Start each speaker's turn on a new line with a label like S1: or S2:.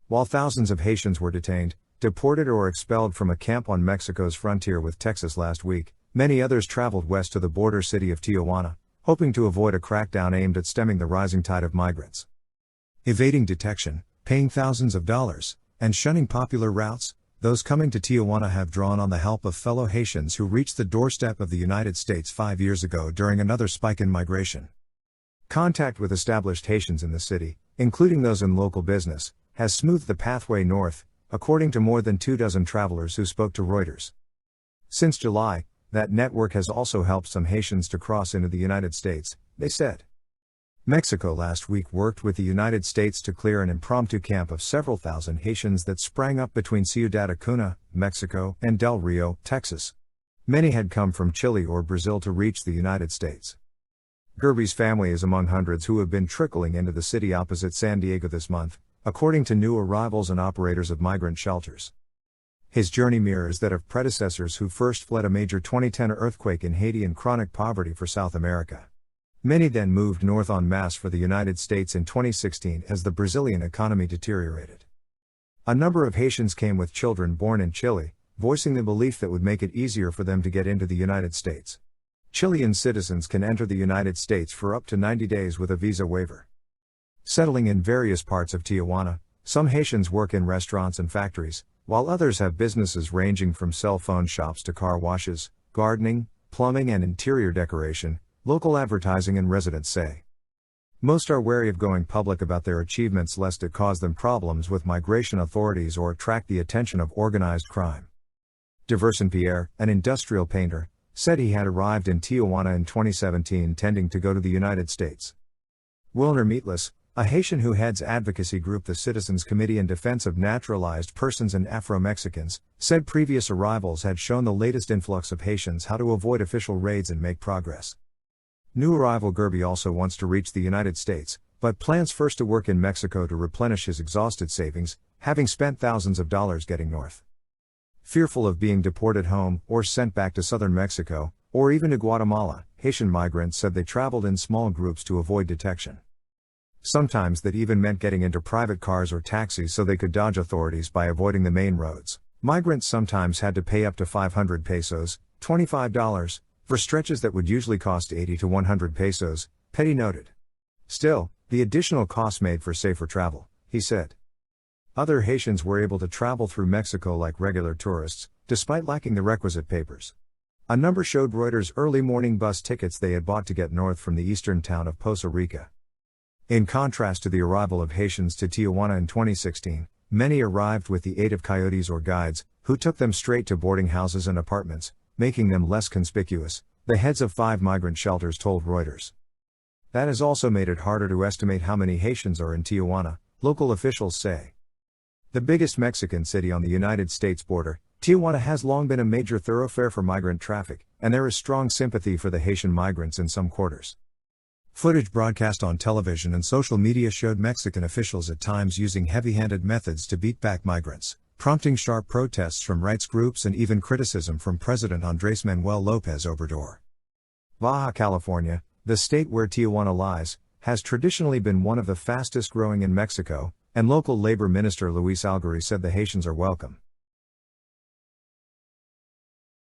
S1: While thousands of Haitians were detained, deported or expelled from a camp on Mexico's frontier with Texas last week, many others traveled west to the border city of Tijuana, hoping to avoid a crackdown aimed at stemming the rising tide of migrants. Evading detection, paying thousands of dollars, and shunning popular routes, those coming to Tijuana have drawn on the help of fellow Haitians who reached the doorstep of the United States 5 years ago during another spike in migration. Contact with established Haitians in the city, including those in local business, has smoothed the pathway north, according to more than 24 travelers who spoke to Reuters. Since July, that network has also helped some Haitians to cross into the United States, they said. Mexico last week worked with the United States to clear an impromptu camp of several thousand Haitians that sprang up between Ciudad Acuna, Mexico, and Del Rio, Texas. Many had come from Chile or Brazil to reach the United States. Gerby's family is among hundreds who have been trickling into the city opposite San Diego this month, according to new arrivals and operators of migrant shelters. His journey mirrors that of predecessors who first fled a major 2010 earthquake in Haiti and chronic poverty for South America. Many then moved north en masse for the United States in 2016 as the Brazilian economy deteriorated. A number of Haitians came with children born in Chile, voicing the belief that would make it easier for them to get into the United States. Chilean citizens can enter the United States for up to 90 days with a visa waiver. Settling in various parts of Tijuana, some Haitians work in restaurants and factories, while others have businesses ranging from cell phone shops to car washes, gardening, plumbing and interior decoration, local advertising and residents say. Most are wary of going public about their achievements lest it cause them problems with migration authorities or attract the attention of organized crime. Diverson Pierre, an industrial painter, said he had arrived in Tijuana in 2017 intending to go to the United States. Wilner Meatless, a Haitian who heads advocacy group the Citizens Committee in Defense of Naturalized Persons and Afro-Mexicans, said previous arrivals had shown the latest influx of Haitians how to avoid official raids and make progress. New arrival Gerby also wants to reach the United States, but plans first to work in Mexico to replenish his exhausted savings, having spent thousands of dollars getting north. Fearful of being deported home, or sent back to southern Mexico, or even to Guatemala, Haitian migrants said they traveled in small groups to avoid detection. Sometimes that even meant getting into private cars or taxis so they could dodge authorities by avoiding the main roads. Migrants sometimes had to pay up to 500 pesos, $25, for stretches that would usually cost 80 to 100 pesos, Petty noted. Still, the additional costs made for safer travel, he said. Other Haitians were able to travel through Mexico like regular tourists, despite lacking the requisite papers. A number showed Reuters early morning bus tickets they had bought to get north from the eastern town of Poza Rica. In contrast to the arrival of Haitians to Tijuana in 2016, many arrived with the aid of coyotes or guides, who took them straight to boarding houses and apartments, making them less conspicuous, the heads of 5 migrant shelters told Reuters. That has also made it harder to estimate how many Haitians are in Tijuana, local officials say. The biggest Mexican city on the United States border, Tijuana has long been a major thoroughfare for migrant traffic, and there is strong sympathy for the Haitian migrants in some quarters. Footage broadcast on television and social media showed Mexican officials at times using heavy-handed methods to beat back migrants, prompting sharp protests from rights groups and even criticism from President Andrés Manuel López Obrador. Baja California, the state where Tijuana lies, has traditionally been one of the fastest growing in Mexico, and local labor minister Luis Alguerri said the Haitians are welcome.